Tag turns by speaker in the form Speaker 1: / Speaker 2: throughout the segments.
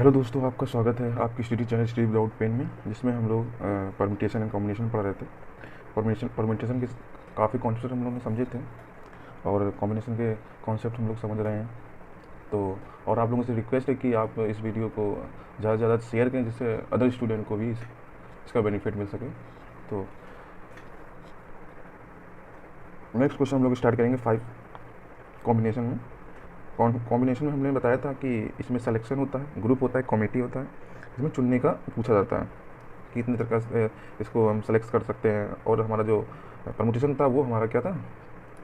Speaker 1: Hello दोस्तों, आपका स्वागत है आपकी study channel study without pen में, जिसमें हम लोग परम्यूटेशन एंड कॉम्बिनेशन पढ़ रहे थे। परम्यूटेशन के काफ़ी कॉन्सेप्ट हम लोग ने समझे थे और कॉम्बिनेशन के कॉन्सेप्ट हम लोग समझ रहे हैं। तो और आप लोगों से रिक्वेस्ट है कि आप इस वीडियो को ज़्यादा से ज़्यादा शेयर करें, जिससे अदर स्टूडेंट को भी इसका बेनिफिट मिल सके। तो नेक्स्ट क्वेश्चन हम लोग स्टार्ट करेंगे 5 कॉम्बिनेशन में। कॉम्बिनेशन में हमने बताया था कि इसमें सिलेक्शन होता है, ग्रुप होता है, कमेटी होता है। इसमें चुनने का पूछा जाता है कि इतने तरह से इसको हम सेलेक्ट कर सकते हैं। और हमारा जो परमुटेशन था वो हमारा क्या था,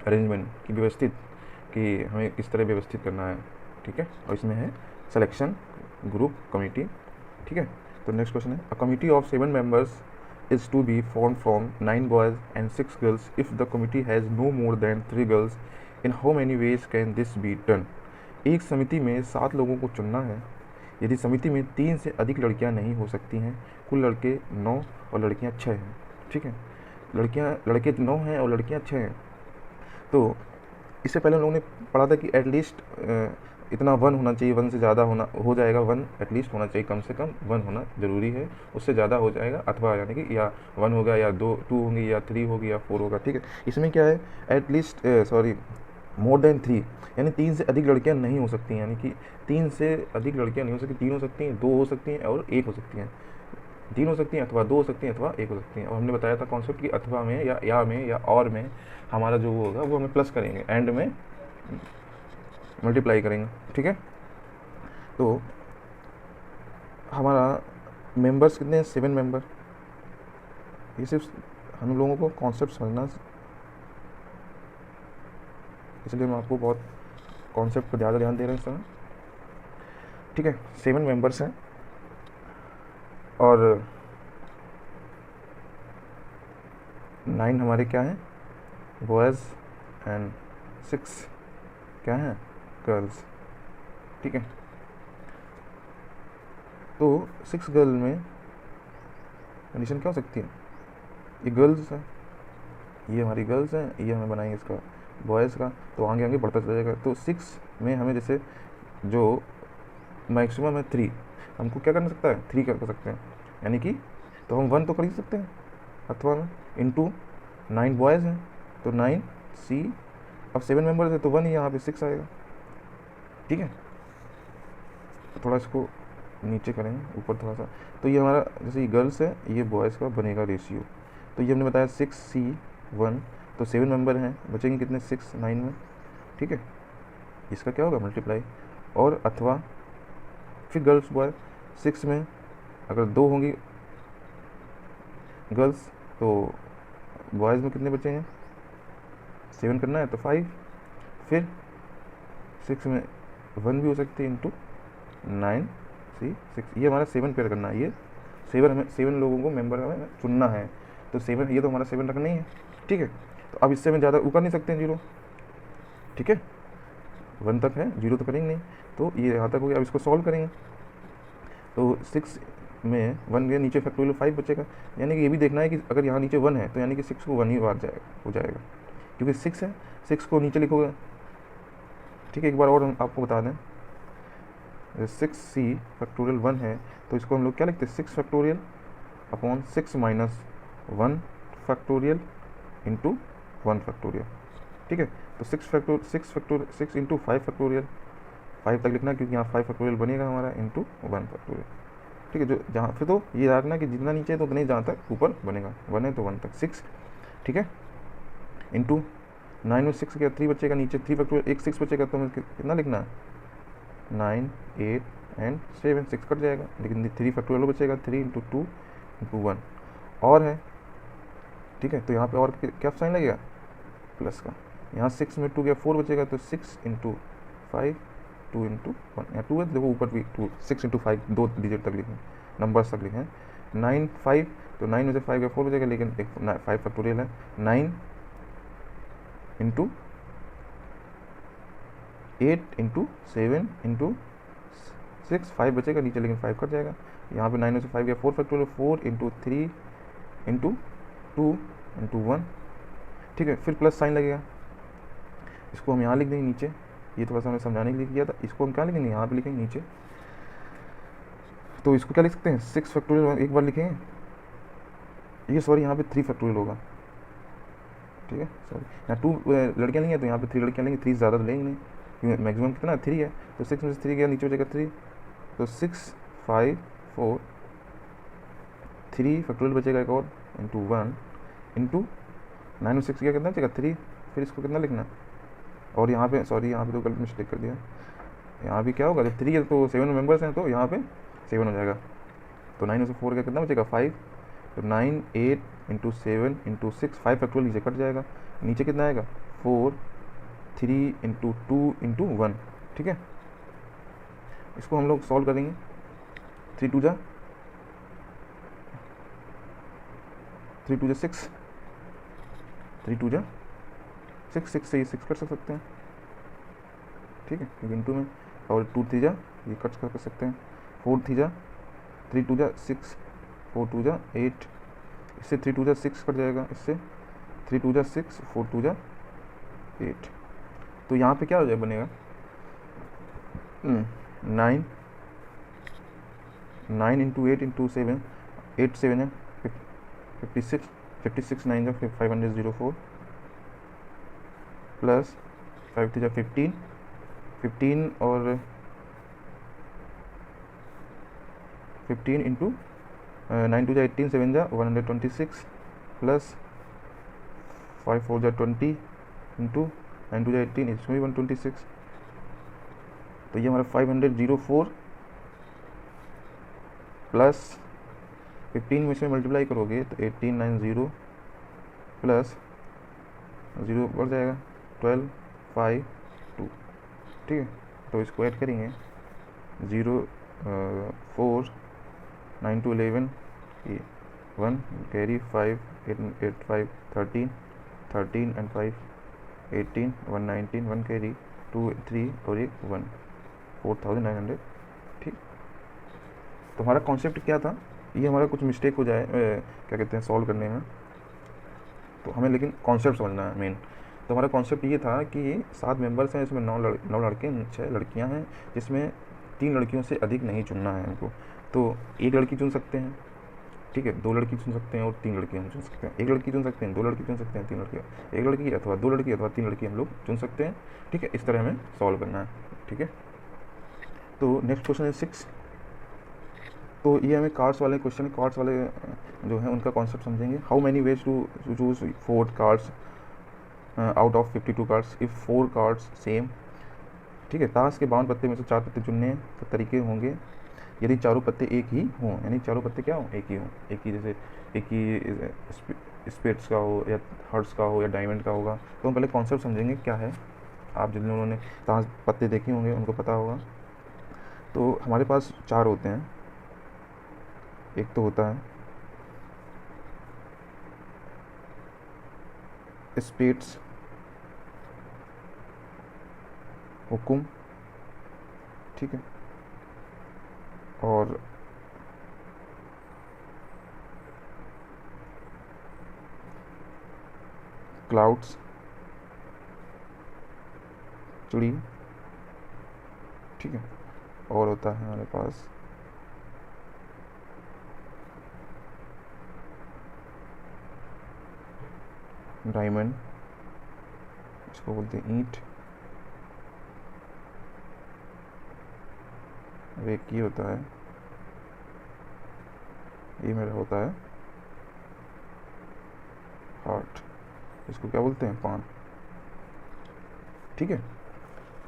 Speaker 1: अरेंजमेंट की व्यवस्थित, कि हमें किस तरह व्यवस्थित करना है। ठीक है, और इसमें है सिलेक्शन, ग्रुप, कमेटी। ठीक है, तो नेक्स्ट क्वेश्चन है, a committee of 7 members is to be formed from 9 boys and 6 girls if the committee has no more than 3 girls. In how many ways can this be done? एक समिति में 7 लोगों को चुनना है यदि समिति में 3 से अधिक लड़कियां नहीं हो सकती हैं। कुल लड़के 9 और लड़कियां 6 हैं। ठीक है, लड़के 9 हैं और लड़कियां 6 हैं। तो इससे पहले हम लोगों ने पढ़ा था कि एटलीस्ट इतना 1 होना चाहिए, 1 से ज़्यादा होना हो जाएगा, 1 एटलीस्ट होना चाहिए, कम से कम 1 होना ज़रूरी है। उससे ज़्यादा हो जाएगा अथवा यानी कि या 1 होगा या 2 होंगी या 3 होगी या 4 होगा। ठीक है, इसमें क्या है, एटलीस्ट मोर देन 3, यानी 3 से अधिक लड़कियां नहीं हो सकती हैं। यानी कि 3 से अधिक लड़कियां नहीं हो सकती, 3 हो सकती हैं, 2 हो सकती हैं और 1 हो सकती हैं। 3 हो सकती हैं अथवा 2 हो सकती हैं अथवा 1 हो सकती हैं। और हमने बताया था कॉन्सेप्ट कि अथवा में या में या और में हमारा जो वो होगा वो हमें प्लस करेंगे, एंड में मल्टीप्लाई करेंगे। ठीक है, तो हमारा मेंबर्स कितने हैं, 7 मेंबर। ये सिर्फ हम लोगों को कॉन्सेप्ट समझना, इसलिए मैं आपको बहुत कॉन्सेप्ट पर ज़्यादा ध्यान दे रहे हैं इस समय। ठीक है, 7 मेंबर्स हैं और 9 हमारे क्या हैं, बॉयज़, एंड 6 क्या हैं, गर्ल्स। ठीक है, तो 6 गर्ल में कंडीशन क्या हो सकती है, ये गर्ल्स है, ये हमारी गर्ल्स हैं, ये हमें बनाएंगे इसका बॉयज़ का, तो आगे आगे बढ़ता चला जाएगा। तो 6 में हमें जैसे जो मैक्सिमम है 3, हमको क्या करना सकता है, 3 कर सकते हैं। यानी कि तो हम 1 तो कर ही सकते हैं अथवा में, इंटू 9 बॉयज़ हैं तो 9 सी, अब 7 मेंबर्स है तो 1 ही, यहाँ पे 6 आएगा। ठीक है, तो थोड़ा इसको नीचे करेंगे, ऊपर थोड़ा सा। तो ये हमारा जैसे ये गर्ल्स है, ये बॉयज़ का बनेगा रेशियो। तो ये हमने बताया 6C1, तो 7 मेंबर हैं, बचेंगे कितने, 6 9 में। ठीक है, इसका क्या होगा, मल्टीप्लाई। और अथवा फिर गर्ल्स बॉय, 6 में अगर 2 होंगी गर्ल्स तो बॉयज़ में कितने बचेंगे, 7 करना है तो 5, फिर 6 में 1 भी हो सकती है, इंटू 9C6। ये हमारा 7 पेयर करना है, ये 7 हमें 7 लोगों को मेंबर हमें चुनना है। तो 7, ये तो हमारा 7 रखना ही है। ठीक है, तो अब इससे हमें ज़्यादा ऊपर नहीं सकते हैं 0। ठीक है, 1 तक है, 0 तो करेंगे नहीं, तो ये यहाँ तक हो गया। अब इसको सॉल्व करेंगे तो 6 में 1 गया, नीचे फैक्टोरियल 5 बचेगा। यानी कि ये भी देखना है कि अगर यहाँ नीचे 1 है तो यानी कि 6 को 1 ही बार हो जाएगा, क्योंकि 6 है, 6 को नीचे लिखोगे। ठीक है, एक बार और हम आपको बता दें, 6C फैक्टोरियल 1 है तो इसको हम लोग क्या लिखते हैं, 6 factorial upon 6 minus 1 factorial into 1 factorial. ठीक है, तो 6 इंटू 5 फैक्टोरियल, 5 तक लिखना क्योंकि यहाँ 5 फैक्टोरियल बनेगा हमारा, इंटू 1 फैक्टोरियल। ठीक है, जो जहाँ फिर तो ये रखना कि जितना नीचे है तो उतना ही जहाँ तक ऊपर बनेगा, 1 है तो 1 तक 6। ठीक है, इंटू 9 में 6 गया, 3 बचेगा, नीचे 3 फैक्टोरियल, एक 6 बचेगा, तो हमें कितना लिखना है, 9 8 एंड 7, 6 कट जाएगा, लेकिन 3 फैक्टोरियल बचेगा, 3 इंटू 2 इंटू 1 और है। ठीक है, तो यहाँ पे और क्या साइन लगेगा, प्लस का। यहाँ 6 में 2 गया, 4 बचेगा, तो 6 इंटू 5 2 इंटू 1, यहाँ 2 है, देखो ऊपर भी 2, 6 इंटू 5 2 डिजिट तक लिखें, नंबर्स तक लिखें। 9 5, तो 9 में से 5 गया 4 बचेगा, लेकिन एक 5 फैक्टोरियल है। 9 इंटू 8 इंटू 7 इंटू 6, 5 बचेगा नीचे, लेकिन 5 कट जाएगा। यहाँ पे 9 में से 5 गया 4 फैक्टोरियल, 4 इंटू 3 इंटू 2 इंटू 1। ठीक है, फिर प्लस साइन लगेगा, इसको हम यहाँ लिख देंगे नीचे, ये थोड़ा सा हमें समझाने के लिए किया था। इसको हम क्या लिखेंगे, यहाँ पे लिखेंगे नीचे तो इसको क्या लिख सकते हैं, 6 फैक्टोरियल एक बार लिखेंगे, ये सॉरी यहाँ पे 3 फैक्टोरियल होगा, ठीक है सॉरी, यहाँ 2 लड़कियाँ नहीं है तो यहाँ पे 3 लड़कियाँ लेंगे, 3 ज़्यादा तो लेंगे नहीं क्योंकि मैक्सिमम कितना 3 है, तो 6 में से 3 गया नीचे हो जाएगा 3, तो 6 5 4 3 फैक्टोरियल बचेगा एक और इंटू 1 इंटू 9 और 6 क्या कितना बचेगा 3, फिर इसको कितना लिखना, और यहाँ पे सॉरी यहाँ पे तो गलत मिस्टेक कर दिया, यहाँ भी क्या होगा जब 3 है तो 7 मेंबर्स हैं तो यहाँ पे 7 हो जाएगा, तो 9 में से 4 का कितना बचेगा 5, तो 9 8 इंटू 7 इंटू 6 5 फैक्टोरियल नीचे कट जाएगा, नीचे कितना आएगा 4 3 इंटू 2 इंटू 1, ठीक है। इसको हम लोग सॉल्व करेंगे, 3 2 जा 6, 3 2 जा 6 6 से ये 6 कर सकते हैं, ठीक है क्योंकि इंटू में, और 2 3 जा ये कट कर सकते हैं, 4 3 जा 3 2 जा 6 4 2 जा 8, इससे 3 2 जा 6 कट जाएगा, इससे 3 2 जा 6 4 2 जा 8, तो यहाँ पे क्या हो जाएगा बनेगा 9 9 इंटू 8 इंटू 7 8 7 है 56 56 9 जा 504 प्लस 5 3 जा 15 15 और 15 इंटू 9 2 जा 18 7 जा 126 प्लस 5 4 जा 20 इंटू 9 2 जा 18 इसमें भी 126, तो ये हमारा 504 प्लस 15 में से मल्टीप्लाई करोगे तो 1890 प्लस 0 बढ़ जाएगा 12 5 2, ठीक है, तो इसको ऐड करेंगे 0 4 9 2 11 ये 1 कैरी 5 8 8 5 13 13 एंड 5 18 119 1 कैरी 2 3 और एक 1 4900, ठीक। तो हमारा कॉन्सेप्ट क्या था, ये हमारा कुछ मिस्टेक हो जाए क्या कहते हैं सॉल्व करने में, तो हमें लेकिन कॉन्सेप्ट समझना है मेन। तो हमारा कॉन्सेप्ट ये था कि 7 मेंबर्स हैं, इसमें 9 लड़के 6 लड़कियां हैं, जिसमें 3 लड़कियों से अधिक नहीं चुनना है हमको, तो एक लड़की चुन सकते हैं, ठीक है, 2 लड़की चुन सकते हैं और 3 लड़की हम चुन सकते हैं, एक लड़की चुन सकते हैं, 2 लड़की चुन सकते हैं, 3 लड़की, एक लड़की अथवा 2 लड़की अथवा 3 लड़की हम लोग चुन सकते हैं, ठीक है, इस तरह हमें सॉल्व करना है, ठीक है। तो नेक्स्ट क्वेश्चन है 6, तो ये हमें कार्ड्स वाले क्वेश्चन, कार्ड्स वाले जो है उनका कॉन्सेप्ट समझेंगे। How many ways to choose 4 cards out of 52 cards if 4 cards same, ठीक है, ताश के 52 पत्ते में से 4 पत्ते चुनने के तरीके होंगे यदि चारों पत्ते एक ही हों, यानी चारों पत्ते क्या हों एक ही हों, एक ही जैसे एक ही स्पेड्स का हो या हार्ट्स का हो या डायमंड का होगा, तो हम पहले कॉन्सेप्ट समझेंगे क्या है। आप जिन लोगों ने ताश पत्ते देखे होंगे उनको पता होगा। तो हमारे पास 4 होते हैं, एक तो होता है स्पेड्स, हुकुम, ठीक है, और क्लाउड्स, चिड़ी, ठीक है, और होता है हमारे पास डायमंड, इसको बोलते हैं ईंट, और एक ये होता है, ये मेरा होता है हार्ट, इसको क्या बोलते हैं पान, ठीक है।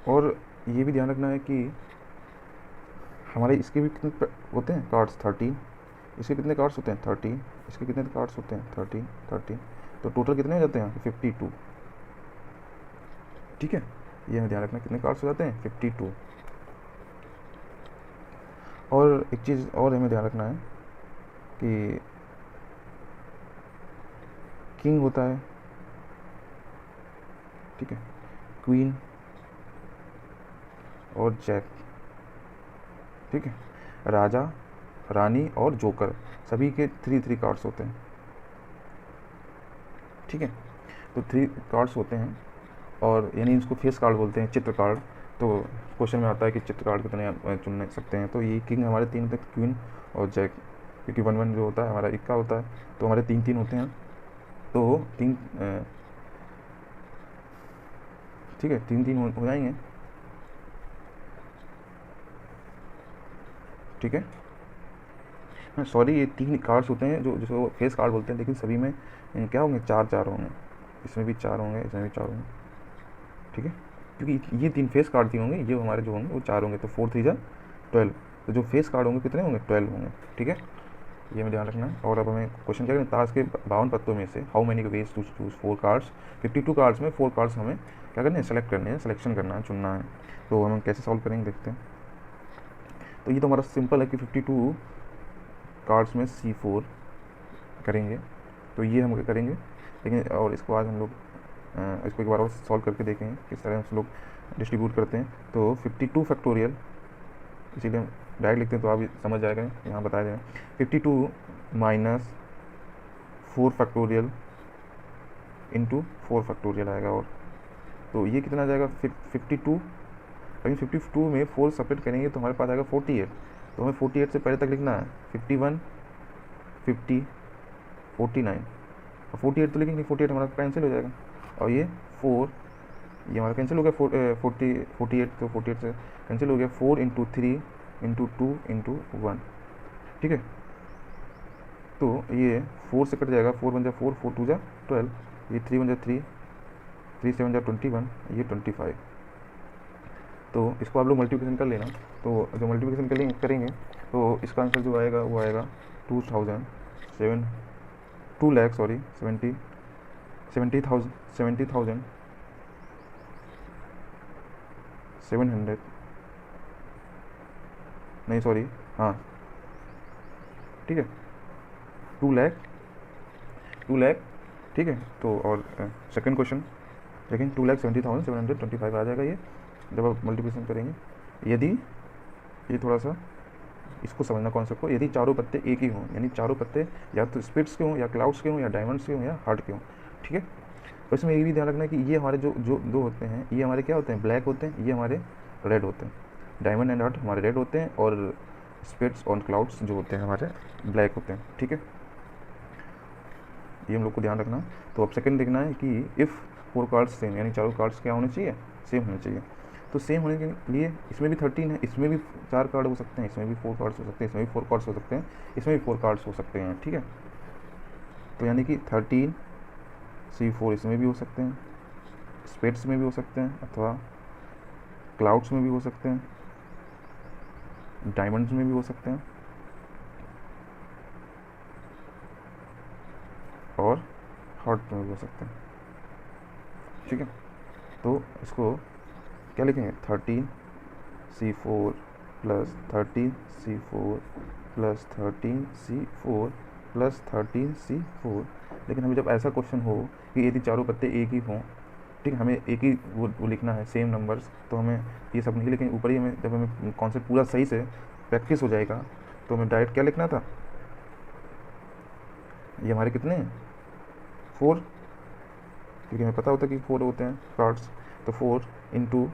Speaker 1: और ये भी ध्यान रखना है कि हमारे इसके भी कितने होते हैं कार्ड्स 13, इसके कितने कार्ड्स होते हैं 13, इसके कितने कार्ड्स होते हैं 13 13, तो टोटल कितने हो जाते हैं 52, ठीक है, ये हमें ध्यान रखना कितने कार्ड्स हो जाते हैं 52। और एक चीज़ और हमें ध्यान रखना है कि किंग होता है, ठीक है, क्वीन और जैक, ठीक है, राजा, रानी और जोकर, सभी के 3 कार्ड्स होते हैं, ठीक है। तो 3 कार्ड्स होते हैं, और यानी इसको फेस कार्ड बोलते हैं, चित्र कार्ड। तो क्वेश्चन में आता है कि चित्र कार्ड कितने चुन सकते हैं, तो ये किंग हमारे 3 होते हैं, क्वीन और जैक, क्योंकि 1-1 जो होता है हमारा इक्का होता है, तो हमारे 3-3 होते हैं, तो 3 ठीक है 3-3 हो जाएंगे, ठीक है। हाँ सॉरी, ये 3 कार्ड्स होते हैं जो जिसको फेस कार्ड बोलते हैं, लेकिन सभी में क्या होंगे, 4-4 होंगे, इसमें भी 4 होंगे, इसमें भी 4 होंगे, ठीक है, क्योंकि ये 3 फेस कार्ड होंगे, ये हमारे जो होंगे वो 4 होंगे, तो 4-3 12, तो जो फेस कार्ड होंगे कितने होंगे, 12 होंगे, ठीक है, ये में ध्यान रखना है। और अब हमें क्वेश्चन क्या करें, ताश के 52 पत्तों में से how many ways to choose 4 cards, 52 cards में 4 कार्ड्स हमें क्या करने हैं, सेलेक्ट करने हैं, सिलेक्शन करना है, चुनना है, तो हम कैसे सॉल्व करेंगे देखते हैं। तो ये तो हमारा सिंपल है कि 52 कार्ड्स में C4 करेंगे, तो ये हम करेंगे, लेकिन और इसको आज हम लोग इसको एक बार और सॉल्व करके देखेंगे किस तरह से लोग डिस्ट्रीब्यूट करते हैं। तो 52 फैक्टोरियल, इसीलिए हम डायरेक्ट लिखते हैं तो आप समझ जाएगा, यहाँ बताया जाए 52 माइनस 4 फैक्टोरियल इंटू 4 फैक्टोरियल आएगा, और तो ये कितना आ जाएगा 52, लेकिन 52 में 4 सेपरेट करेंगे तो हमारे पास आएगा 48, तो हमें 48 से पहले तक लिखना है 51, 50, 49, और 48 तो लिखेंगे, 48 हमारा कैंसिल हो जाएगा, और ये 4 ये हमारा कैंसिल हो गया, 48, तो 48 से कैंसिल हो गया, 4 इंटू 3 इंटू 2 इंटू 1, ठीक है, तो ये 4 से कट जाएगा, 4 बन जा 4, 4 2 जा 12, ये 3 बन जा 3, 3 7 जा 21, ये 25, तो इसको आप लोग मल्टीप्लिकेशन कर लेना। तो जो मल्टीप्लिकेशन करेंगे तो इसका आंसर जो आएगा वो आएगा 2 लाख सॉरी 70,000 700 नहीं सॉरी हाँ ठीक है 2 लाख ठीक है। तो और सेकंड क्वेश्चन लेकिन 2,70,725 आ जाएगा ये जब आप मल्टीप्लिकेशन करेंगे। यदि ये थोड़ा सा इसको समझना कॉन्सेप्ट को, यदि चारों पत्ते एक ही हों, यानी चारों पत्ते या तो स्पिट्स के हों या क्लाउड्स के हों या डायमंड्स के हों या हार्ट के हों, ठीक है। तो इसमें ये भी ध्यान रखना है कि ये हमारे जो जो दो होते हैं ये हमारे क्या होते हैं, ब्लैक होते हैं, ये हमारे रेड होते हैं। डायमंड एंड हार्ट हमारे रेड होते हैं और स्पिट्स और क्लाउड्स जो होते हैं हमारे ब्लैक होते हैं, ठीक है। ये हम लोग को ध्यान रखना। तो अब सेकंड देखना है कि इफ़ 4 कार्ड्स सेम, यानी चारों कार्ड्स क्या होने चाहिए, सेम होने चाहिए। तो सेम होने के लिए इसमें भी 13 है, इसमें भी 4 कार्ड हो सकते हैं, इसमें भी 4 कार्ड्स हो सकते हैं, इसमें भी 4 कार्ड्स हो सकते हैं, इसमें भी 4 कार्ड्स हो सकते हैं, ठीक है। तो यानी कि 13 C4 इसमें भी हो सकते हैं, स्पेड्स में भी हो सकते हैं, अथवा क्लाउड्स में भी हो सकते हैं, डायमंड्स में भी हो सकते हैं और हार्ट में भी हो सकते हैं, ठीक है। तो इसको क्या लिखेंगे, 13 C4 plus 13 C4 plus 13 C4 plus 13 C4। लेकिन हमें जब ऐसा क्वेश्चन हो कि यदि चारों पत्ते एक ही हों, ठीक है, हमें एक ही वो लिखना है सेम नंबर्स, तो हमें ये सब नहीं लिखेंगे। ऊपर ही हमें जब हमें कॉन्सेप्ट पूरा सही से प्रैक्टिस हो जाएगा तो हमें डायरेक्ट क्या लिखना था, ये हमारे कितने हैं 4, क्योंकि हमें पता होता है कि 4 होते हैं कार्ड्स, तो 4 इंटू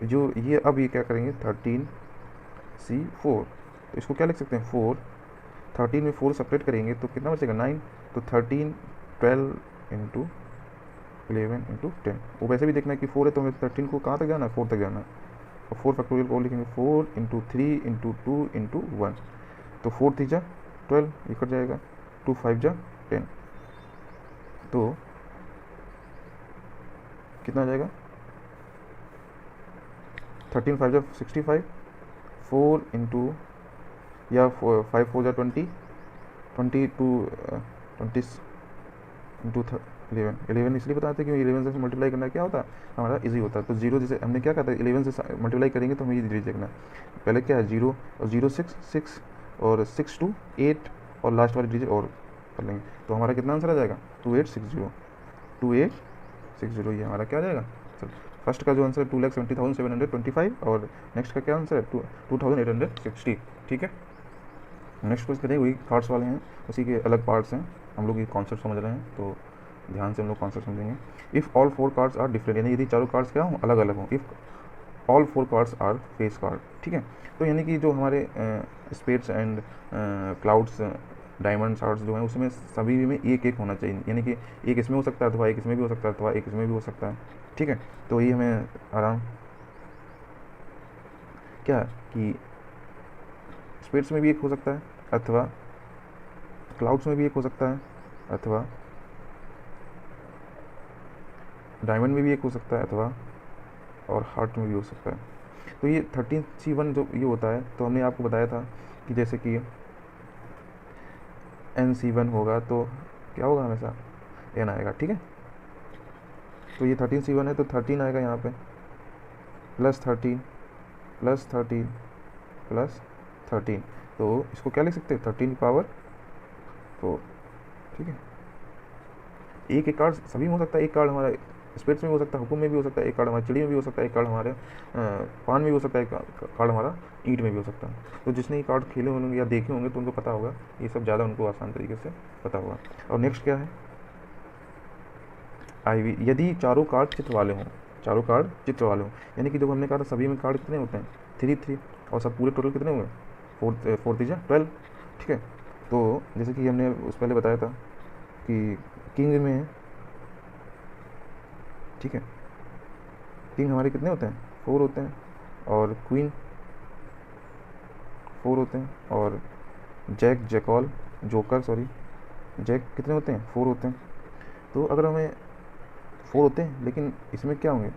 Speaker 1: जो ये अब ये क्या करेंगे 13 C4, तो इसको क्या लिख सकते हैं 4, 13 में 4 सेपरेट करेंगे तो कितना बचेगा 9, तो 13 12 इंटू 11 इंटू 10। वो वैसे भी देखना है कि 4 है तो हमें 13 को कहाँ तक जाना है, 4 तक जाना है, और 4 फैक्टोरियल को लिखेंगे 4 इंटू 3 इंटू 2 इंटू 1, तो 4 3 जा 12, ये कट जाएगा, 2 5 जा 10, तो कितना आ जाएगा 13 5 जा 65, 4 इंटू या 5 4 जा 20, 22 20 इंटू 11 इसलिए बताते हैं कि 11 से मल्टीप्लाई करना क्या होता है हमारा इजी होता है। तो 0 जैसे हमने क्या कहा था 11 से मल्टीप्लाई करेंगे तो हमें ये देखना है पहले क्या है 0 और 0 6 और 6 2 8 और लास्ट वाली डिजिट और कर लेंगे, तो हमारा कितना आंसर आ जाएगा 2860 ये हमारा क्या आ जाएगा। चलो फर्स्ट का जो आंसर है 2,70,725 और नेक्स्ट का क्या आंसर है 2,860, ठीक है। नेक्स्ट क्वेश्चन करेंगे, वही कार्ड्स वाले हैं, उसी के अलग पार्ट्स हैं, हम लोग ये कॉन्सेप्ट समझ रहे हैं तो ध्यान से हम लोग कॉन्सेप्ट समझेंगे। If all 4 cards are different, यानी यदि चारों कार्ड्स क्या हों अलग अलग हों, if all 4 cards are face card, ठीक है। तो यानी कि जो हमारे spades and clouds diamond hearts जो हैं उसमें सभी में एक एक होना चाहिए, यानी कि एक इसमें हो सकता है अथवा एक इसमें भी हो सकता है अथवा एक इसमें भी हो सकता है, ठीक है। तो ये हमें आराम क्या कि स्पेड्स में भी एक हो सकता है अथवा क्लाउड्स में भी एक हो सकता है अथवा डायमंड में भी एक हो सकता है अथवा और हार्ट में भी हो सकता है। तो ये 13C1 जो ये होता है, तो हमने आपको बताया था कि जैसे कि NC1 होगा तो क्या होगा, हमेशा N आएगा, ठीक है। तो ये 13C1 है तो 13 आएगा यहाँ पे, +13 +13 +13, तो इसको क्या लिख सकते हैं 13⁴, ठीक है। एक एक कार्ड सभी में हो सकता है, एक कार्ड हमारा स्पेड्स में हो सकता है, हुकुम में भी हो सकता है, एक कार्ड हमारे चिड़ी में भी हो सकता है, एक कार्ड हमारे पान में भी हो सकता है, एक कार्ड हमारा ईंट में भी हो सकता है। तो जिसने ये कार्ड खेले होंगे या देखे होंगे तो उनको पता होगा, ये सब ज़्यादा उनको आसान तरीके से पता होगा। और नेक्स्ट क्या है, IV, यदि चारों कार्ड चित्र वाले हों, चारों कार्ड चित्र वाले हों, यानी कि जब हमने कहा था सभी में कार्ड कितने होते हैं 3 और सब पूरे टोटल कितने होंगे 4 3 12, ठीक है। तो जैसे कि हमने उस पहले बताया था कि किंग में है, ठीक है, किंग हमारे कितने होते हैं 4 होते हैं, और क्वीन 4 होते हैं, और जैक कितने होते हैं 4 होते हैं। तो अगर हमें 4 होते हैं लेकिन इसमें क्या होंगे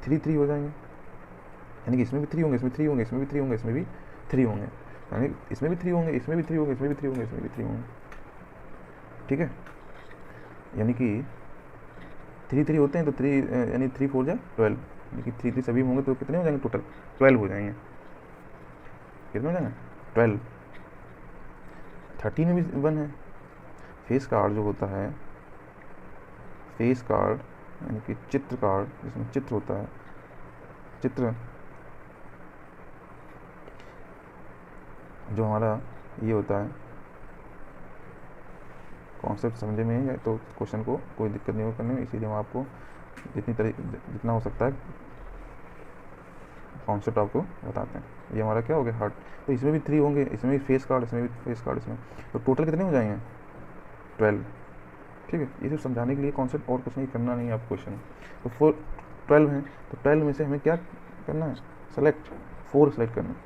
Speaker 1: 3 3 हो जाएंगे, यानी कि इसमें भी 3 होंगे, इसमें 3 होंगे, इसमें भी 3 होंगे, इसमें भी 3 होंगे, यानी इसमें भी 3 होंगे, इसमें भी 3 होंगे, इसमें भी 3 होंगे, इसमें भी 3 होंगे, ठीक है। यानी कि 3 3 होते हैं तो 3 यानी 3 4 जाए 12, यानी कि 3 3 सभी होंगे तो कितने हो जाएंगे टोटल 12 हो जाएंगे, कितने हो जाएंगे 12। 13 में भी 1 है। फेस कार्ड जो होता है, फेस कार्ड यानी कि चित्र कार्ड, जिसमें चित्र होता है, चित्र जो हमारा ये होता है, कॉन्सेप्ट समझे में है तो क्वेश्चन को कोई दिक्कत नहीं हो करने में, इसीलिए हम आपको जितना हो सकता है कॉन्सेप्ट आपको बताते हैं। ये हमारा क्या हो गया हार्ट, तो इसमें भी 3 होंगे, इसमें भी फेस कार्ड, इसमें भी फेस कार्ड, इसमें तो टोटल कितने हो जाएंगे 12, ठीक है। ये सिर्फ समझाने के लिए कॉन्सेप्ट, और कुछ नहीं करना नहीं है आप क्वेश्चन। तो 12 हैं, तो 12 में से हमें क्या करना है, सेलेक्ट 4 सेलेक्ट करना है।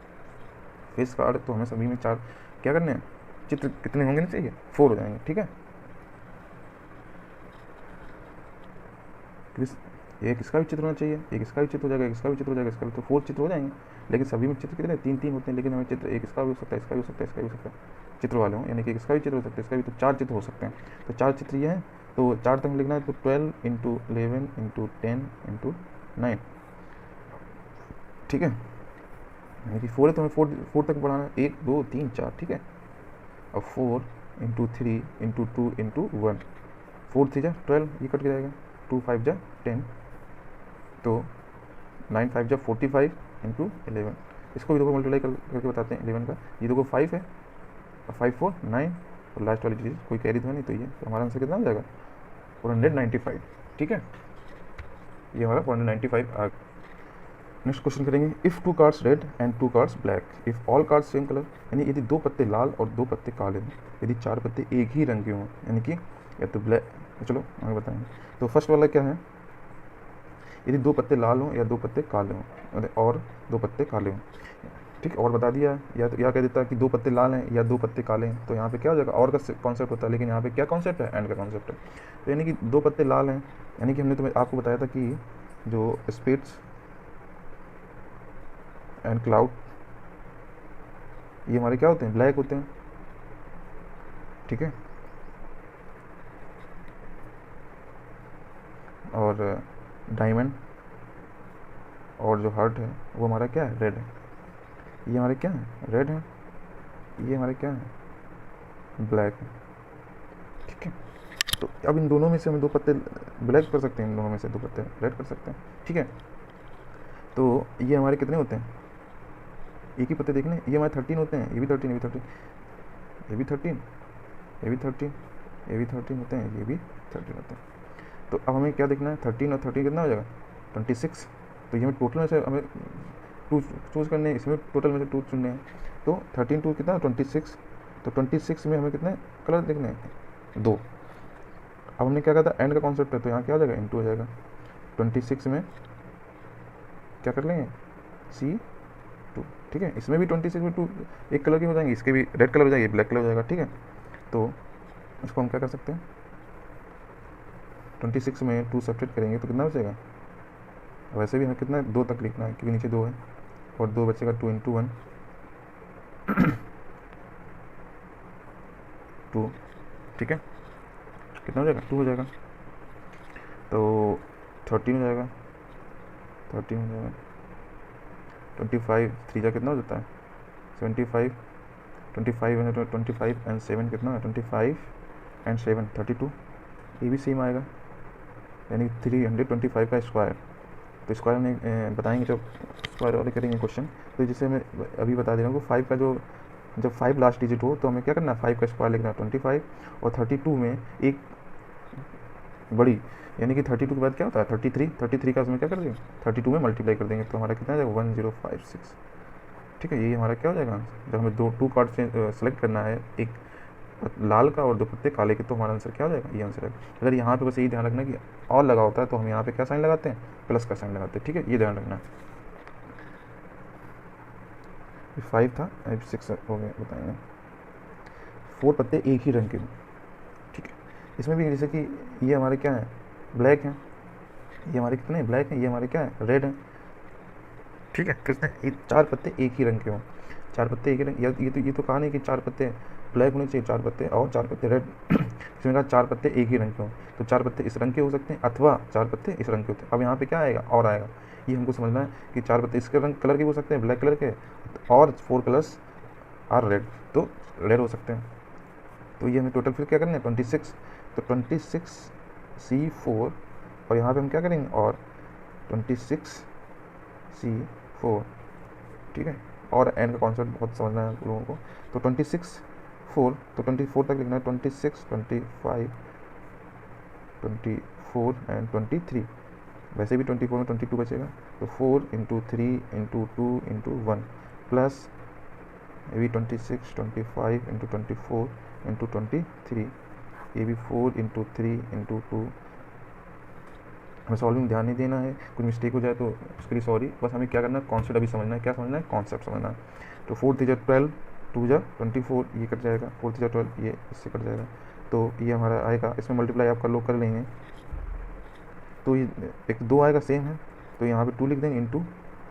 Speaker 1: फेस कार्ड तो हमें सभी में 4 क्या करने हैं, चित्र कितने होंगे नहीं चाहिए 4 हो जाएंगे, ठीक है। एक इसका भी चित्र होना चाहिए, एक इसका भी चित्र हो जाएगा, एक इसका भी चित्र हो जाएगा, इसका भी, तो 4 चित्र हो जाएंगे। लेकिन सभी में चित्र कितने 3 3 होते हैं, लेकिन हमें चित्र एक इसका भी हो सकता है, इसका भी हो सकता है, इसका भी हो सकता है, चित्र वाले हों, यानी कि इसका भी चित्र हो सकता है, इसका भी, तो 4 चित्र हो सकते हैं। तो 4 चित्र ये हैं, तो 4 तक लिखना है, तो 12 × 11 × 10 × 9, ठीक है। यानी कि 4 है तो हमें 4 तक बढ़ाना है, 1 2 3 4, ठीक है। अब 4 × 3 × 2 × 1, 4 3 जा 12, ये कट के जाएगा, 2 5 जा 10, तो 9 5 जा 45 × 11, इसको भी देखो मल्टीप्लाई करके बताते हैं 11 का, ये देखो 5 है और 5 4 9, और लास्ट वाली चीज़ कोई कैरी तो है नहीं, तो ये तो हमारा आंसर कितना हो जाएगा 495, ठीक है। ये हमारा 495 आ। नेक्स्ट क्वेश्चन करेंगे, if 2 cards red and 2 cards black, if all cards same colour, यानी यदि 2 पत्ते लाल और 2 पत्ते काले हों, यदि 4 पत्ते एक ही रंग के हों, यानी कि या तो ब्लैक, चलो आगे बताएंगे। तो फर्स्ट वाला क्या है, यदि 2 पत्ते लाल हों या 2 पत्ते काले हों, और 2 पत्ते काले हों, ठीक, और बता दिया, या तो या कह देता है कि 2 पत्ते लाल हैं या 2 पत्ते काले हैं, तो यहाँ पे क्या हो जाएगा, और का कॉन्सेप्ट होता है, लेकिन यहाँ पे क्या कॉन्सेप्ट है, एंड का कॉन्सेप्ट है। तो यानी कि 2 पत्ते लाल हैं, यानी कि हमने तो आपको बताया था कि जो स्पेड्स एंड क्लाउड ये हमारे क्या होते हैं, ब्लैक होते हैं, ठीक है। और डायमंड और जो हार्ट है वो हमारा क्या है, रेड है। ये हमारे क्या है, रेड है, ये हमारे क्या है, ब्लैक है, ठीक है। तो अब इन दोनों में से हम 2 पत्ते ब्लैक कर सकते हैं, इन दोनों में से 2 पत्ते रेड कर सकते हैं, ठीक है। तो ये हमारे कितने होते हैं, एक ही पत्ते देखने, ये हमारे 13 होते हैं, ये भी 13, ये भी 13, ये भी 13, ये भी 13, ये भी 13 होते हैं, ये भी 13 होते हैं। तो अब हमें क्या देखना है, 13 और 13 कितना हो जाएगा 26, तो ये हमें टोटल में से हमें टू चूज़ करने हैं, इसमें टोटल में से टू चुनने हैं। तो 13 टू कितना 26, तो 26 में हमें कितने कलर लिखने हैं 2। अब हमने क्या कहा था एंड का कॉन्सेप्ट है, तो यहाँ क्या हो जाएगा इनटू हो जाएगा। 26 में क्या कर लेंगे C2, ठीक है। इसमें भी 26 में 2 एक कलर के हो जाएंगे, इसके भी रेड कलर हो जाएगी, ब्लैक कलर हो जाएगा, ठीक है। तो इसको हम क्या कर सकते हैं 26 में 2 सब्ट्रैक्ट करेंगे तो कितना बचेगा। वैसे भी हमें कितना 2 तक लिखना है क्योंकि नीचे 2 है, और 2 बचेगा 2 × 1 2, ठीक है। कितना हो जाएगा 2 हो जाएगा, तो 13 हो जाएगा, 13 हो जाएगा। 25 3 जा कितना हो जाता है 75, 25 है तो 25 एंड 7 कितना है 25 एंड 7 32, ये भी सेम आएगा, यानी 325 का स्क्वायर। तो स्क्वायर में बताएंगे जब स्क्वायर वाले करेंगे क्वेश्चन। तो जैसे मैं अभी बता दे रहा हूँ 5 का जो जब 5 लास्ट डिजिट हो तो हमें क्या करना है 5 का स्क्वायर लिखना है 25, और 32 में एक बड़ी यानी कि 32 के बाद क्या होता है 33 का उसमें क्या कर देंगे 32 में मल्टीप्लाई कर देंगे, तो हमारा कितना जाएगा 1056, ठीक है। ये हमारा क्या हो जाएगा जब हमें 2 कार्ड सेलेक्ट करना है, एक लाल का और 2 पत्ते काले के, तो हमारा आंसर क्या हो जाएगा ये आंसर है। अगर यहाँ पे बस यही ध्यान रखना कि और लगा होता है तो हम यहाँ पे क्या साइन लगाते हैं प्लस का साइन लगाते हैं, ठीक है, ये ध्यान रखना। 5 था 6 हो गया बताएंगे। 4 पत्ते एक ही रंग के, ठीक है। इसमें भी जैसे कि ये हमारे क्या है ब्लैक हैं, ये हमारे कितने ब्लैक हैं, ये हमारे क्या है रेड हैं, ठीक है। तो इसमें 4 पत्ते एक ही रंग के हों, 4 पत्ते एक ही रंग, ये तो कहा नहीं कि 4 पत्ते ब्लैक होने चाहिए, 4 पत्ते और 4 पत्ते रेड इसमें कहा 4 पत्ते एक ही रंग के हों, तो 4 पत्ते इस रंग के हो सकते हैं अथवा 4 पत्ते इस रंग के होते हैं। अब यहाँ पे क्या आएगा और आएगा, ये हमको समझना है कि 4 पत्ते इसके रंग कलर के हो सकते हैं ब्लैक कलर के, और 4 कलर्स आर रेड, तो रेड हो सकते हैं। तो ये हमें टोटल फिर क्या करना है 26, तो 26 C4, और यहाँ पे हम क्या करेंगे और 26 C4, ठीक है। और एन का कॉन्सेप्ट बहुत समझना है आप लोगों को। तो 26 4, तो 24 तक लिखना है 26 25 24 एंड 23, वैसे भी 24 में 22 बचेगा, तो 4 × 3 × 2 × 1 प्लस ये भी 26 25 × 24 × 23, ये भी 4 × 3 × 2। हमें सॉल्विंग ध्यान नहीं देना है, कुछ मिस्टेक हो जाए तो उसके लिए सॉरी, बस हमें क्या करना है कॉन्सेप्ट अभी समझना है, क्या समझना है कॉन्सेप्ट समझना है। तो 4 × 12 2 × 24, ये कट जाएगा, 4 × 12 ये इससे कट जाएगा, तो ये हमारा आएगा, इसमें मल्टीप्लाई आप कर लो कर लेंगे, तो ये एक 2 आएगा सेम है, तो यहाँ पे 2 लिख देंगे इंटू,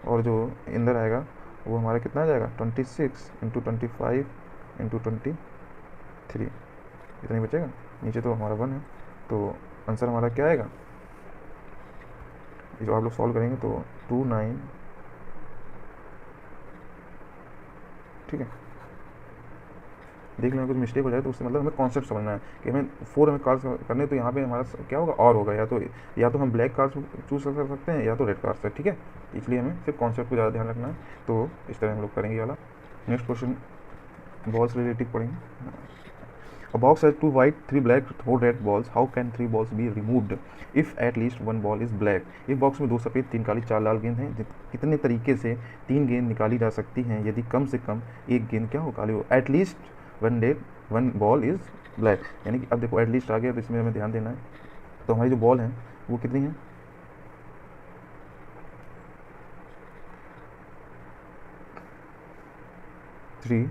Speaker 1: और जो अंदर आएगा वो हमारा कितना आ जाएगा 26 × 25 × 23, इतना ही बचेगा, नीचे तो हमारा 1 है, तो आंसर हमारा क्या आएगा, जो आप लोग सॉल्व करेंगे तो 29, ठीक है। देख लेना कुछ मिस्टेक हो जाए तो उससे मतलब हमें कॉन्सेप्ट समझना है कि हमें 4 हमें कार्ड्स करने, तो यहाँ पे हमारा क्या होगा और होगा, या तो हम ब्लैक कार्ड्स चूज कर सकते हैं या तो रेड कार्ड्स है, ठीक है। इसलिए हमें सिर्फ कॉन्सेप्ट को ज़्यादा ध्यान रखना है, तो इस तरह हम लोग करेंगे वाला। नेक्स्ट क्वेश्चन बॉल्स रिलेटिव पढ़ेंगे। A box has 2 white, 3 black, 4 red balls. How can 3 balls be removed if at least 1 ball is black? एक बॉक्स में 2 सफ़ेद 3 काली 4 लाल गेंद हैं। कितने तरीके से 3 गेंद निकाली जा सकती हैं यदि कम से कम एक गेंद क्या हो काली हो। At least 1 ball is black, यानी कि अब देखो एट लीस्ट आ गया तो इसमें हमें ध्यान देना है। तो हमारी जो बॉल हैं वो कितनी हैं 3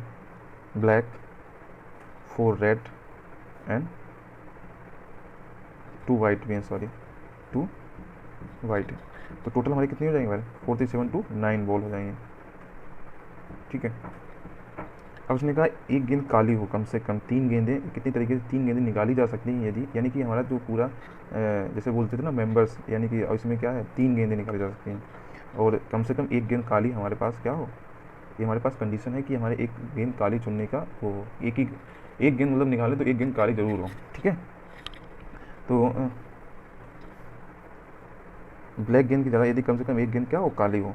Speaker 1: ब्लैक 4 रेड एंड 2 वाइट भी हैं, सॉरी 2 वाइट है। तो टोटल हमारी कितनी हो जाएंगे भाई 4 3 7 2 9 बॉल हो जाएंगे, ठीक है। अब उसने कहा एक गेंद काली हो, कम से कम 3 गेंदें, कितनी तरीके से 3 गेंदें निकाली जा सकती हैं यदि, यानी कि हमारा जो पूरा जैसे बोलते थे ना मेंबर्स, यानी कि इसमें क्या है 3 गेंदें निकाली जा सकती हैं और कम से कम एक गेंद काली हमारे पास क्या हो। ये हमारे पास कंडीशन है कि हमारे एक गेंद काली चुनने का वो एक गेंद मतलब निकाले तो एक गेंद काली जरूर हो, ठीक है। तो ब्लैक गेंद की जगह यदि कम से कम एक गेंद क्या हो काली हो,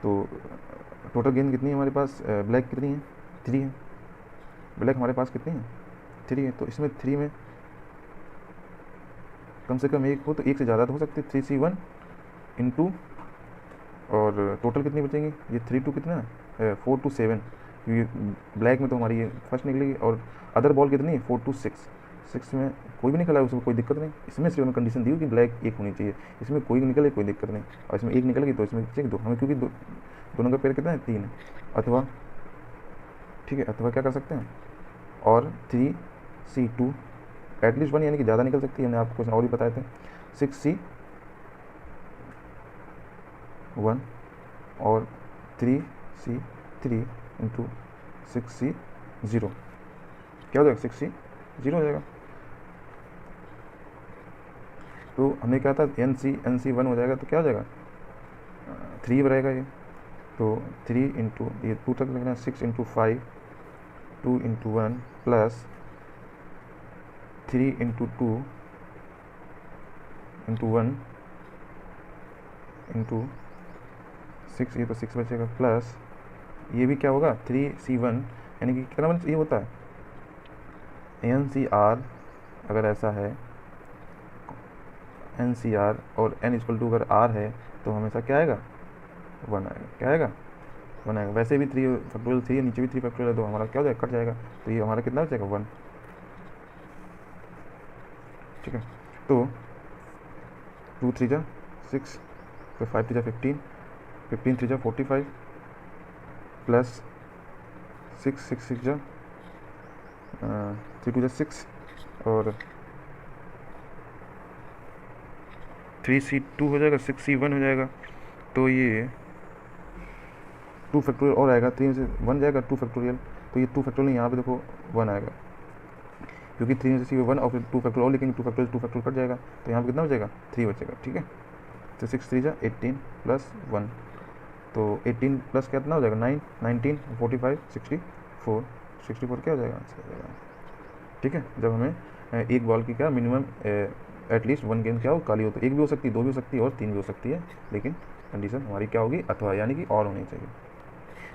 Speaker 1: तो टोटल गेंद कितनी है हमारे पास ब्लैक कितनी है 3 है, ब्लैक हमारे पास कितनी है 3 है। तो इसमें 3 में कम से कम एक हो तो एक से ज़्यादा तो हो सकते 3C1 × और टोटल कितनी बचेंगी, ये 3 टू कितना है 4 टू 7, ये ब्लैक में तो हमारी ये फर्स्ट निकलेगी। और अदर बॉल कितनी है 4 टू 6, 6 में कोई भी निकला है उसमें कोई दिक्कत नहीं। इसमें सिर्फ हमें कंडीशन दी हुई कि ब्लैक एक होनी चाहिए, इसमें कोई निकले कोई दिक्कत नहीं, और इसमें एक निकलेगी तो इसमें चेक दो हमें, क्योंकि दोनों का पेयर कितना है 3 है। अथवा ठीक है, अथवा क्या कर सकते हैं, और 3C2 एटलीस्ट 1 यानी कि ज़्यादा निकल सकती है, हमने आपको क्वेश्चन और भी बताए थे। 6C1 और 3C3 इंटू 6C0 क्या हो जाएगा 6C0 हो जाएगा। तो हमने कहा था NC1 हो जाएगा, तो क्या हो जाएगा 3 रहेगा ये, तो 3 इंटू ये 2 तक लगना है, 6 into 5 2 into 1 plus 3 into 2 into 1 into 6, ये तो 6 बचेगा, प्लस ये भी क्या होगा 3C1 यानी कि कितना ये होता है NCR, अगर ऐसा है NCR और n इक्वल टू अगर R है तो हमेशा क्या आएगा 1 आएगा, क्या आएगा 1 आएगा। वैसे भी 3 फैक्टोरियल 3 है, नीचे भी 3 फैक्टोरियल है, तो हमारा क्या हो जाएगा कट जाएगा, तो ये हमारा कितना बचेगा 1। ठीक है, तो 2 3 जा 6, तो 5 3 जा 15, 15 3 जा 45 प्लस 6 6 6 जा 3 2 जा 6 और 3C2 हो जाएगा, 6C1 हो जाएगा, तो ये 2 फैक्टोरियल और आएगा, 3 से 1 जाएगा 2 फैक्टोरियल, तो ये 2 फैक्टोरियल यहाँ पे देखो 1 आएगा, क्योंकि 3 से 1 और फिर 2 फैक्टोरियल और लिखेंगे, 2 फैक्टोरियल कट जाएगा, तो यहाँ पे कितना बचेगा 3 बचेगा। ठीक है, तो 6 3 जा 18 प्लस 1, तो 18 प्लस कितना हो जाएगा 9 19 45 64 क्या हो जाएगा आंसर हो जाएगा। ठीक है, जब हमें एक बॉल की क्या मिनिमम एटलीस्ट 1 गेंद क्या हो काली हो, तो एक भी हो सकती है, 2 भी हो सकती है और 3 भी हो सकती है, लेकिन कंडीशन हमारी क्या होगी अथवा, यानी कि और होनी चाहिए।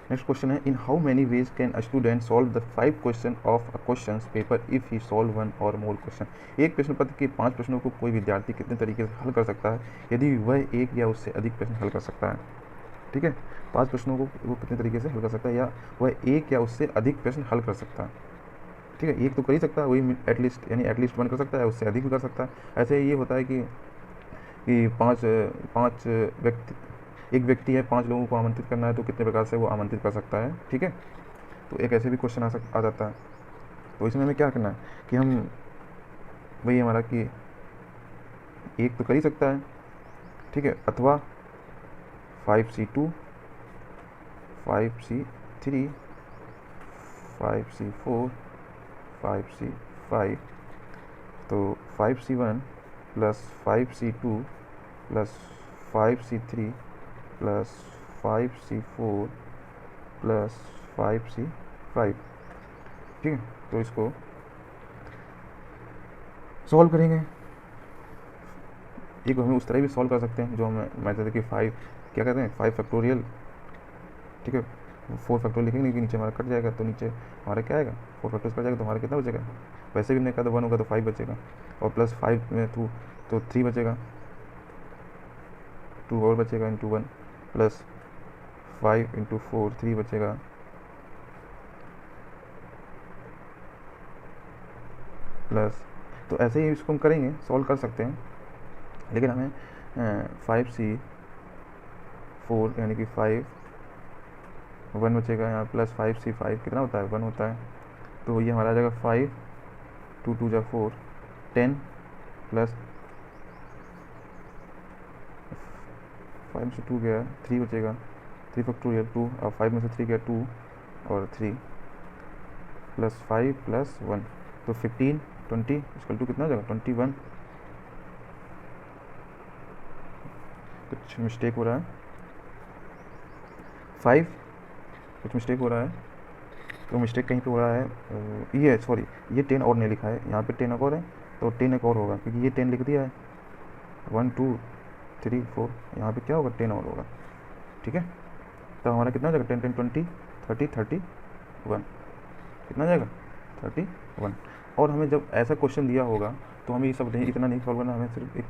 Speaker 1: नेक्स्ट क्वेश्चन है, in how many veg can a student solve the 5 question of a question paper if he solve 1 और मोर क्वेश्चन। एक प्रश्न पत्र के 5 प्रश्नों को कोई विद्यार्थी कितने तरीके से हल कर सकता है यदि वह एक या उससे अधिक प्रश्न हल कर सकता है। ठीक है, 5 प्रश्नों को वो कितने तरीके से हल कर सकता है, या वह एक या उससे अधिक प्रश्न हल कर सकता है। ठीक है, एक तो कर ही सकता है, वही एटलीस्ट यानी एटलीस्ट 1 कर सकता है, उससे अधिक भी कर सकता है। ऐसे ये होता है कि पाँच व्यक्ति, एक व्यक्ति है 5 लोगों को आमंत्रित करना है, तो कितने प्रकार से वो आमंत्रित कर सकता है। ठीक है, तो एक ऐसे भी क्वेश्चन आ जाता है, तो इसमें हमें क्या करना है कि हम वही हमारा कि एक तो कर ही सकता है, ठीक है, अथवा 5C2 5C3 5C4 5C5, तो 5C1 plus 5C2 plus 5C3 plus 5C4 plus 5C5। ठीक है, तो इसको सॉल्व करेंगे। एक हमें उस तरह भी सॉल्व कर सकते हैं जो हमें मेथड कि 5 क्या कहते हैं 5 फैक्टोरियल। ठीक है, 4 फैक्टोरियल लिखेंगे कि नीचे हमारा कट जाएगा, तो नीचे हमारा क्या आएगा 4 फैक्टोरियल कट जाएगा, तो हमारा कितना बचेगा, वैसे भी हमने कहा था 1 होगा तो 5 बचेगा, और प्लस 5 में 2 तो 3 बचेगा, 2 और बचेगा इंटू 1 प्लस 5 इंटू 4 3 बचेगा, प्लस, तो ऐसे ही इसको हम करेंगे, सॉल्व कर सकते हैं, लेकिन हमें 5C4 यानी कि 5 1 बचेगा यहाँ, प्लस 5C5 कितना होता है 1 होता है, तो ये हमारा आ जाएगा 5 2 2 जा 4 10 प्लस 5 से 2 गया 3 बचेगा, 3 फैक्टोरियल 2, और 5 में से 3 गया 2 और 3 प्लस 5 प्लस 1, तो 15 20 इसकल टू कितना हो जाएगा 21। कुछ मिस्टेक हो रहा है 5 कुछ मिस्टेक हो रहा है, तो मिस्टेक कहीं पे हो रहा है, ये सॉरी ये 10 और नहीं लिखा है, यहाँ पे 10 और है, तो 10 एक और होगा, क्योंकि ये 10 लिख दिया है 1 2 3 4, यहाँ पे क्या होगा 10 और होगा। ठीक है, तो हमारा कितना हो जाएगा 10 10 20 30 31, कितना हो जाएगा 31। और हमें जब ऐसा क्वेश्चन दिया होगा तो हमें ये सब नहीं, इतना नहीं सॉल्व करना, हमें सिर्फ एक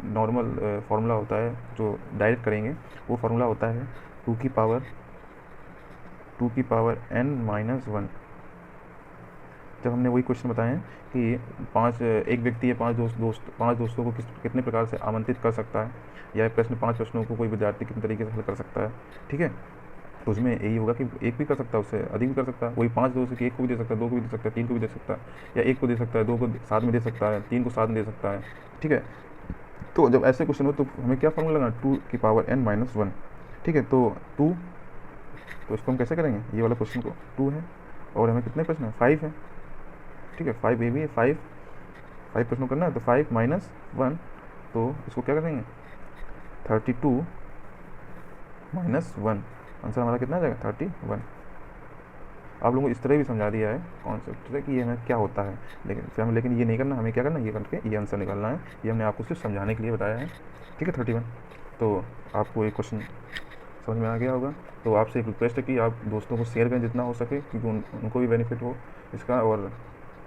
Speaker 1: नॉर्मल फार्मूला होता है जो डायरेक्ट करेंगे, वो फार्मूला होता है 2 की पावर n-1। जब हमने वही क्वेश्चन बताए हैं कि एक व्यक्ति है पांच दोस्तों को कितने प्रकार से आमंत्रित कर सकता है, या प्रश्न 5 प्रश्नों को कोई विद्यार्थी कितने तरीके से हल कर सकता है, ठीक है। तो उसमें यही होगा कि एक भी कर सकता है, उससे अधिक भी कर सकता है। वही 5 दोस्त कि एक को भी दे सकता है, 2 को भी दे सकता है, 3 को भी दे सकता है, या एक को दे सकता है, 2 को साथ में दे सकता है, 3 को साथ में दे सकता है, ठीक है। तो जब ऐसे क्वेश्चन हो तो हमें क्या फॉर्मूला लगाना, 2 की पावर n-1, ठीक है। तो इसको हम कैसे करेंगे, ये वाला क्वेश्चन को 2 है और हमें कितने प्रश्न है, 5 है, ठीक है। 5 ये भी है, 5 प्रश्नों करना है, तो 5 - 1, तो इसको क्या करेंगे 32 - 1, आंसर हमारा कितना आ जाएगा 31। आप लोगों को इस तरह भी समझा दिया है कॉन्सेप्ट से कि ये हमें क्या होता है, लेकिन ये नहीं करना, हमें क्या करना, ये करके ये आंसर निकालना है। ये हमने आपको सिर्फ समझाने के लिए बताया है, ठीक है। 31। तो आपको ये क्वेश्चन समझ में आ गया होगा। तो आपसे एक रिक्वेस्ट है कि आप दोस्तों को शेयर करें जितना हो सके, क्योंकि उनको भी बेनिफिट हो इसका और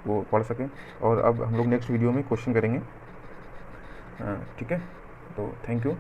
Speaker 1: वो पढ़ सकें। और अब हम लोग नेक्स्ट वीडियो में क्वेश्चन करेंगे, ठीक है। तो थैंक यू।